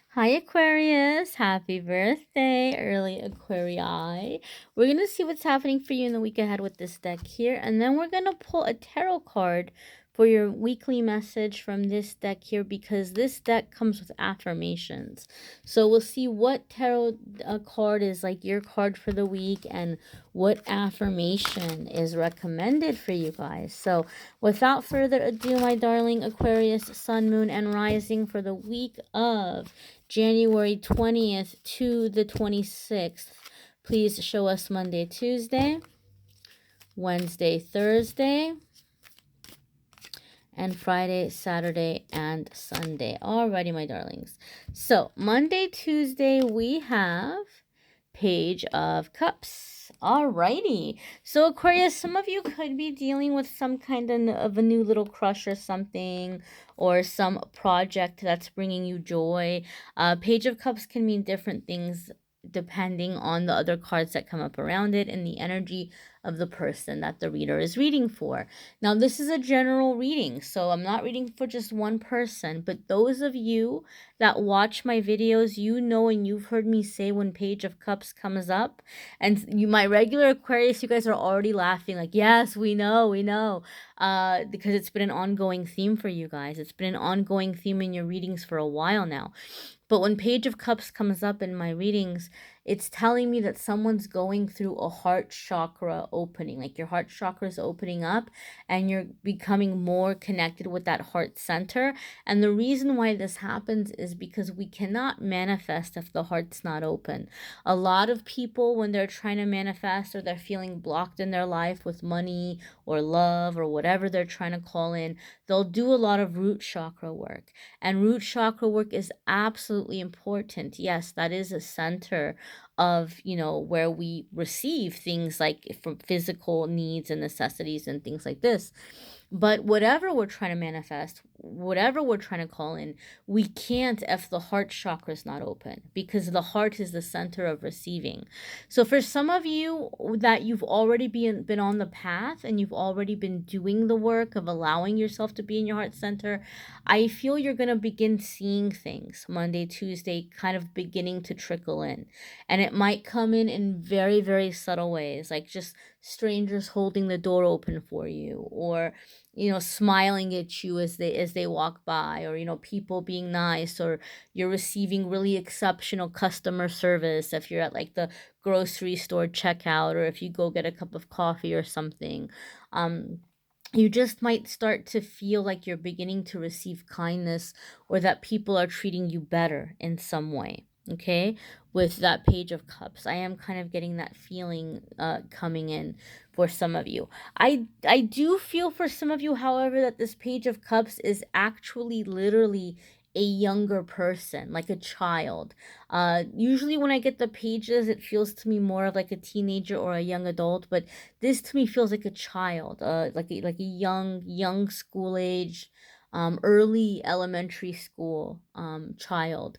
Hi, Aquarius. Happy birthday, early Aquarii. We're going to see what's happening for you in the week ahead with this deck here. And then we're going to pull a tarot card for your weekly message from this deck here, because this deck comes with affirmations. So we'll see what tarot card is like your card for the week and what affirmation is recommended for you guys. So without further ado, my darling Aquarius, Sun, Moon, and Rising for the week of January 20th to the 26th. Please show us Monday, Tuesday, Wednesday, Thursday, and Friday, Saturday, and Sunday. Alrighty, my darlings. So Monday, Tuesday, we have Page of Cups. Alrighty. So Aquarius, some of you could be dealing with some kind of a new little crush or something, or some project that's bringing you joy. Page of Cups can mean different things depending on the other cards that come up around it and the energy of the person that the reader is reading for. Now, this is a general reading, so I'm not reading for just one person, but those of you that watch my videos, you know, and you've heard me say when Page of Cups comes up, and you, my regular Aquarius, you guys are already laughing like, yes, we know, because it's been an ongoing theme for you guys. It's been an ongoing theme in your readings for a while now. But when Page of Cups comes up in my readings, it's telling me that someone's going through a heart chakra opening. Like your heart chakra is opening up and you're becoming more connected with that heart center. And the reason why this happens is because we cannot manifest if the heart's not open. A lot of people, when they're trying to manifest or they're feeling blocked in their life with money or love or whatever they're trying to call in, they'll do a lot of root chakra work. And root chakra work is absolutely important. Yes, that is a center of, you know, where we receive things like from physical needs and necessities and things like this. But whatever we're trying to manifest, whatever we're trying to call in, we can't if the heart chakra is not open, because the heart is the center of receiving. So for some of you that you've already been on the path and you've already been doing the work of allowing yourself to be in your heart center, I feel you're going to begin seeing things Monday, Tuesday, kind of beginning to trickle in. And it might come in very, very subtle ways, like just strangers holding the door open for you, or, you know, smiling at you as they walk by, or, you know, people being nice, or you're receiving really exceptional customer service if you're at like the grocery store checkout, or if you go get a cup of coffee or something. You just might start to feel like you're beginning to receive kindness, or that people are treating you better in some way. Okay, with that Page of Cups, I am kind of getting that feeling coming in for some of you. I do feel for some of you, however, that this Page of Cups is actually literally a younger person, like a child. Usually when I get the pages, it feels to me more of like a teenager or a young adult, but this to me feels like a child, like a young school age, early elementary school child.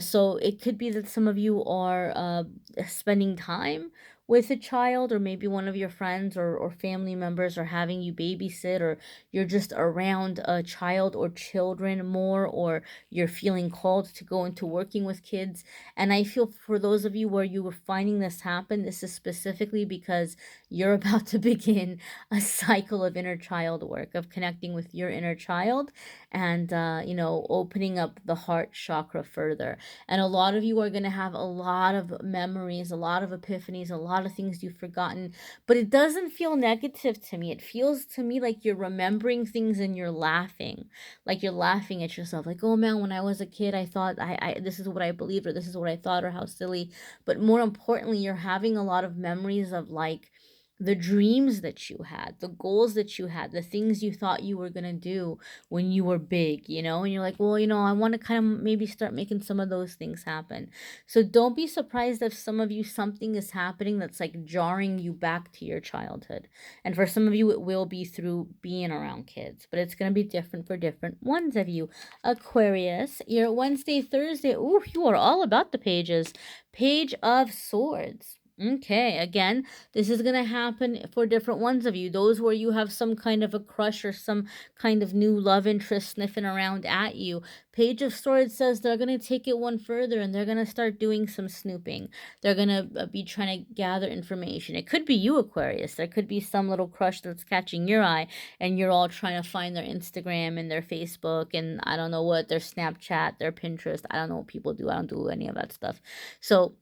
So it could be that some of you are spending time with a child, or maybe one of your friends or family members are having you babysit, or you're just around a child or children more, or you're feeling called to go into working with kids. And I feel for those of you where you were finding this happen, this is specifically because you're about to begin a cycle of inner child work, of connecting with your inner child and, you know, opening up the heart chakra further. And a lot of you are going to have a lot of memories, a lot of epiphanies, a lot of things you've forgotten, but it doesn't feel negative to me. It feels to me like you're remembering things and you're laughing, like you're laughing at yourself, like, oh man, when I was a kid, I thought I this is what I believed, or this is what I thought, or how silly. But more importantly, you're having a lot of memories of like the dreams that you had, the goals that you had, the things you thought you were going to do when you were big, you know, and you're like, well, you know, I want to kind of maybe start making some of those things happen. So don't be surprised if some of you something is happening that's like jarring you back to your childhood. And for some of you, it will be through being around kids, but it's going to be different for different ones of you. Aquarius, your Wednesday, Thursday, ooh, you are all about the pages. Page of Swords. Okay, again, this is going to happen for different ones of you. Those where you have some kind of a crush or some kind of new love interest sniffing around at you. Page of Swords says they're going to take it one further and they're going to start doing some snooping. They're going to be trying to gather information. It could be you, Aquarius. There could be some little crush that's catching your eye and you're all trying to find their Instagram and their Facebook and I don't know what, their Snapchat, their Pinterest. I don't know what people do. I don't do any of that stuff. So,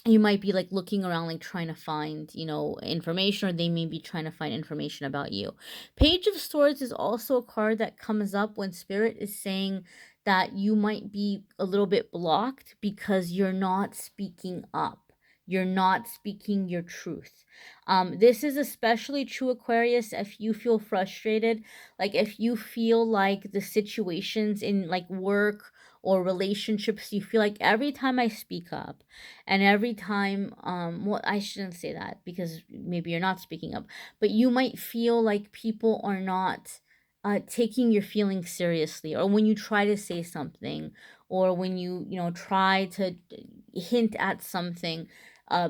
you might be like looking around like trying to find information, or they may be trying to find information about you. Page of Swords is also a card that comes up when spirit is saying that you might be a little bit blocked because you're not speaking up, you're not speaking your truth. This is especially true, Aquarius, if you feel frustrated, like if you feel like the situations in like work or relationships, you feel like every time I speak up and every time, well, I shouldn't say that because maybe you're not speaking up, but you might feel like people are not taking your feelings seriously, or when you try to say something, or when you try to hint at something,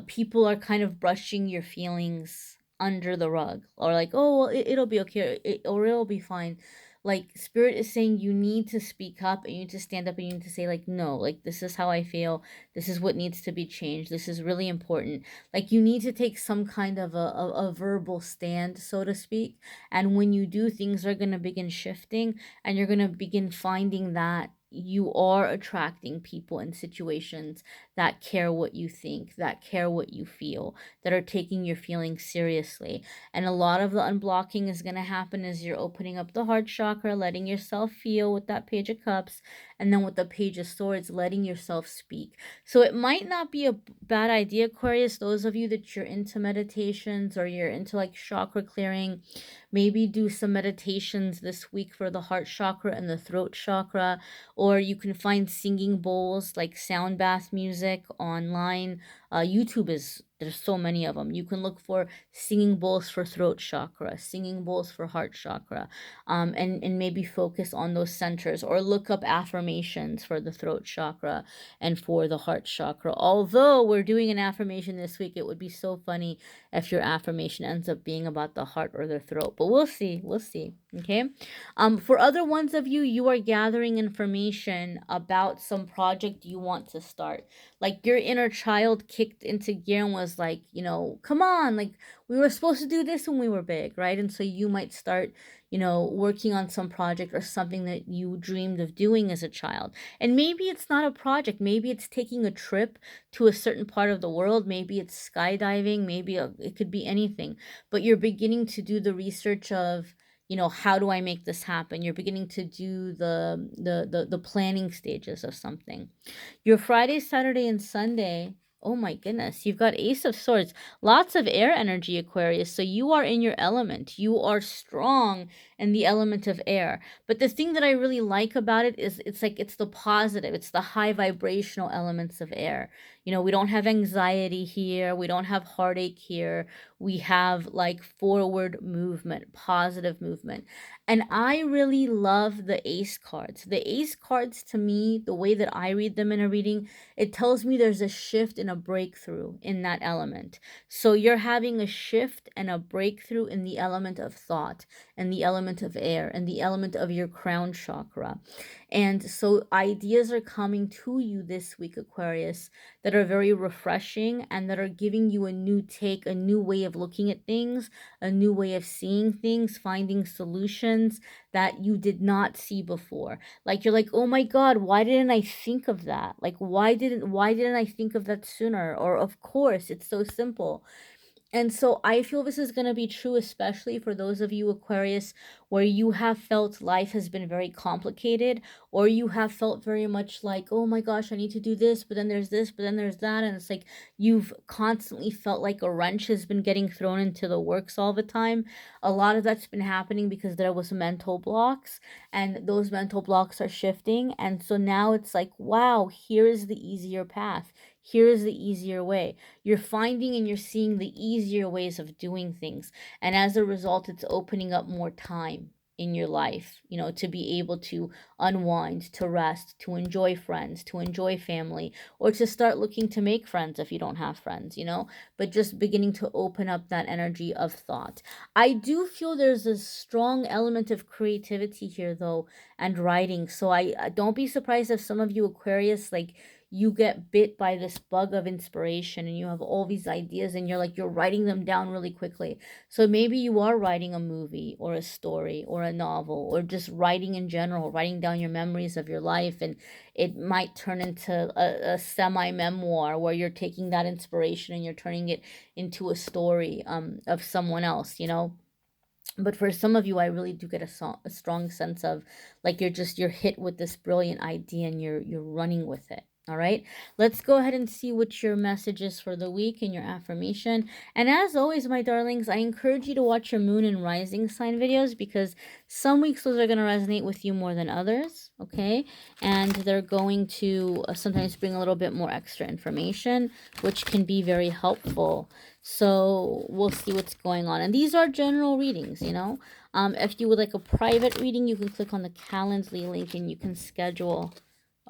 people are kind of brushing your feelings under the rug, or like, oh, well, it'll be okay, or it'll be fine. Like spirit is saying you need to speak up and you need to stand up and you need to say like, no, like this is how I feel, this is what needs to be changed, this is really important. Like you need to take some kind of a verbal stand, so to speak. And when you do, things are going to begin shifting and you're going to begin finding that you are attracting people and situations that care what you think, that care what you feel, that are taking your feelings seriously. And a lot of the unblocking is going to happen as you're opening up the heart chakra, letting yourself feel with that Page of Cups, and then with the Page of Swords, letting yourself speak. So it might not be a bad idea, Aquarius, those of you that you're into meditations or you're into like chakra clearing, maybe do some meditations this week for the heart chakra and the throat chakra, or you can find singing bowls like sound bath music online. YouTube is, there's so many of them. You can look for singing bowls for throat chakra, singing bowls for heart chakra, and maybe focus on those centers, or look up affirmations for the throat chakra and for the heart chakra. Although we're doing an affirmation this week, it would be so funny if your affirmation ends up being about the heart or the throat, but we'll see, we'll see. Okay. For other ones of you, you are gathering information about some project you want to start. Like your inner child kicked into gear and was like, come on, like we were supposed to do this when we were big, right? And so you might start, working on some project or something that you dreamed of doing as a child. And maybe it's not a project, maybe it's taking a trip to a certain part of the world, maybe it's skydiving, maybe it could be anything. But you're beginning to do the research of, how do I make this happen? You're beginning to do the planning stages of something. Your Friday, Saturday, and Sunday, oh my goodness, you've got Ace of Swords, lots of air energy, Aquarius. So you are in your element. You are strong in the element of air. But the thing that I really like about it is it's the positive, it's the high vibrational elements of air. We don't have anxiety here, we don't have heartache here. We have like forward movement, positive movement. And I really love the ace cards. The ace cards, to me, the way that I read them in a reading, it tells me there's a shift and a breakthrough in that element. So you're having a shift and a breakthrough in the element of thought, and the element of air, and the element of your crown chakra. And so ideas are coming to you this week, Aquarius, that are very refreshing and that are giving you a new take, a new way of looking at things, a new way of seeing things, finding solutions that you did not see before. Like you're like, "Oh my God, why didn't I think of that? Like why didn't I think of that sooner?" Or of course, it's so simple. And so I feel this is going to be true, especially for those of you, Aquarius, where you have felt life has been very complicated, or you have felt very much like, oh my gosh, I need to do this, but then there's this, but then there's that. And it's like you've constantly felt like a wrench has been getting thrown into the works all the time. A lot of that's been happening because there was mental blocks, and those mental blocks are shifting. And so now it's like, wow, here is the easier path. Here is the easier way. You're finding and you're seeing the easier ways of doing things. And as a result, it's opening up more time. in your life, to be able to unwind, to rest, to enjoy friends, to enjoy family, or to start looking to make friends if you don't have friends, but just beginning to open up that energy of thought. I do feel there's a strong element of creativity here though, and writing. So I don't be surprised if some of you Aquarius, like, you get bit by this bug of inspiration and you have all these ideas and you're writing them down really quickly. So maybe you are writing a movie or a story or a novel, or just writing in general, writing down your memories of your life, and it might turn into a semi-memoir where you're taking that inspiration and you're turning it into a story of someone else, But for some of you, I really do get a strong sense of, like, you're hit with this brilliant idea and you're running with it. All right, let's go ahead and see what your message is for the week and your affirmation. And as always, my darlings, I encourage you to watch your moon and rising sign videos, because some weeks those are going to resonate with you more than others. Okay, and they're going to sometimes bring a little bit more extra information, which can be very helpful. So we'll see what's going on. And these are general readings, If you would like a private reading, you can click on the Calendly link and you can schedule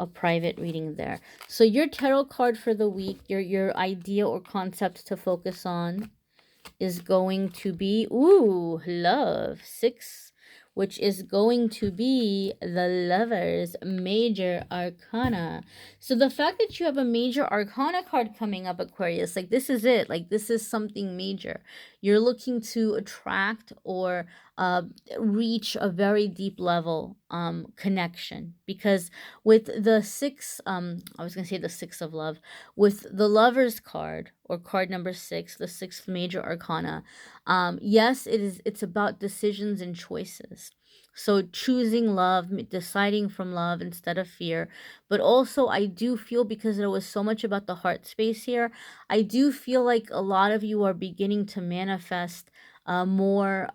a private reading there. So your tarot card for the week, your idea or concept to focus on is going to be, love, 6, which is going to be the Lover's Major Arcana. So the fact that you have a Major Arcana card coming up, Aquarius, like, this is it. Like, this is something major. You're looking to attract or reach a very deep level connection, because with the 6, I was gonna say the 6 of love, with the Lover's card, or card number 6, the 6th Major Arcana, yes, it's about decisions and choices. So choosing love, deciding from love instead of fear. But also, I do feel, because there was so much about the heart space here, I do feel like a lot of you are beginning to manifest a more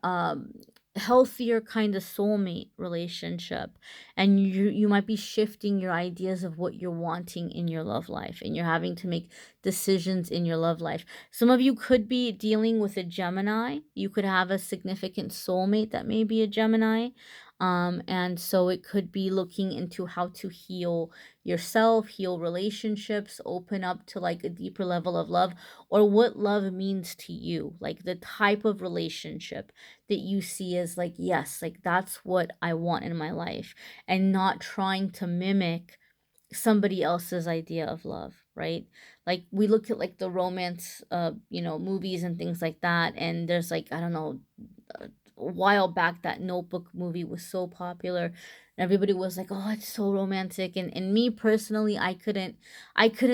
healthier kind of soulmate relationship, and you might be shifting your ideas of what you're wanting in your love life, and you're having to make decisions in your love life. Some of you could be dealing with a Gemini. You could have a significant soulmate that may be a Gemini. And so it could be looking into how to heal yourself, heal relationships, open up to, like, a deeper level of love, or what love means to you, like the type of relationship that you see as, like, yes, like, that's what I want in my life, and not trying to mimic somebody else's idea of love, right? Like, we look at, like, the romance movies and things like that, and there's, like, I don't know, a while back that Notebook movie was so popular, and everybody was like, oh, it's so romantic, and me personally, I couldn't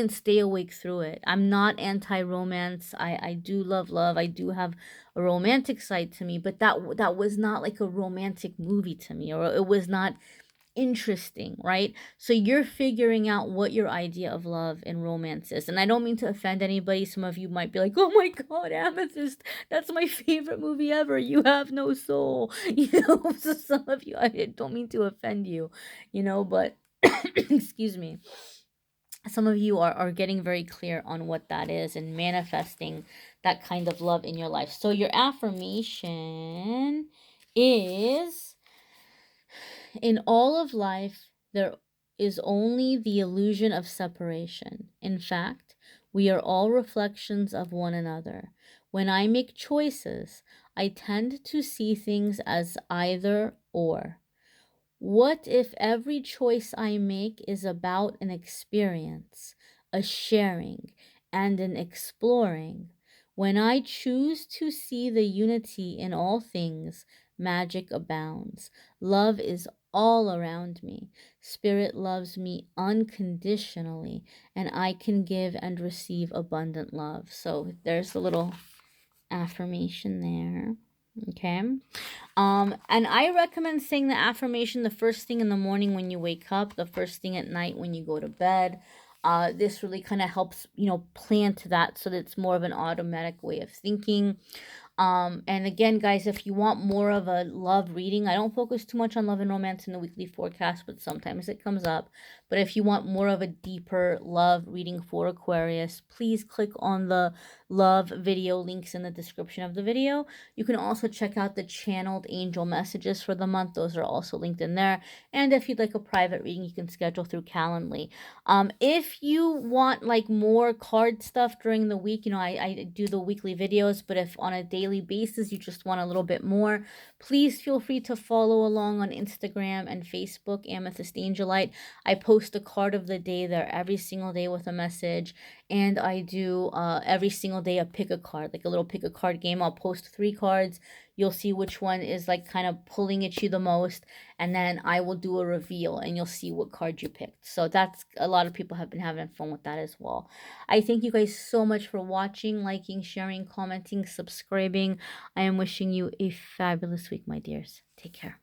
stay awake through it. I'm not anti-romance. I do love love. I do have a romantic side to me, but that was not like a romantic movie to me, or it was not interesting, right? So you're figuring out what your idea of love and romance is. And I don't mean to offend anybody. Some of you might be like, oh my God, Amethyst, that's my favorite movie ever. You have no soul. So some of you, I don't mean to offend you, but excuse me. Some of you are getting very clear on what that is and manifesting that kind of love in your life. So your affirmation is, in all of life, there is only the illusion of separation. In fact, we are all reflections of one another. When I make choices, I tend to see things as either or. What if every choice I make is about an experience, a sharing, and an exploring? When I choose to see the unity in all things, magic abounds. Love is all around me. Spirit loves me unconditionally, and I can give and receive abundant love. So there's a little affirmation there. Okay. And I recommend saying the affirmation the first thing in the morning when you wake up, the first thing at night when you go to bed. This really kind of helps, plant that so that it's more of an automatic way of thinking. And again, guys, if you want more of a love reading, I don't focus too much on love and romance in the weekly forecast, but sometimes it comes up. But if you want more of a deeper love reading for Aquarius, please click on the love video links in the description of the video. You can also check out the channeled angel messages for the month. Those are also linked in there. And if you'd like a private reading, you can schedule through Calendly. If you want like more card stuff during the week, I do the weekly videos, but if on a daily basis you just want a little bit more, please feel free to follow along on Instagram and Facebook, amethystangellight. I post a card of the day there every single day with a message, and I do every single day a pick a card, like a little pick a card game. I'll post 3 cards. You'll see which one is like kind of pulling at you the most, and then I will do a reveal and you'll see what card you picked. So that's, a lot of people have been having fun with that as well. I thank you guys so much for watching, liking, sharing, commenting, subscribing. I am wishing you a fabulous week, my dears. Take care.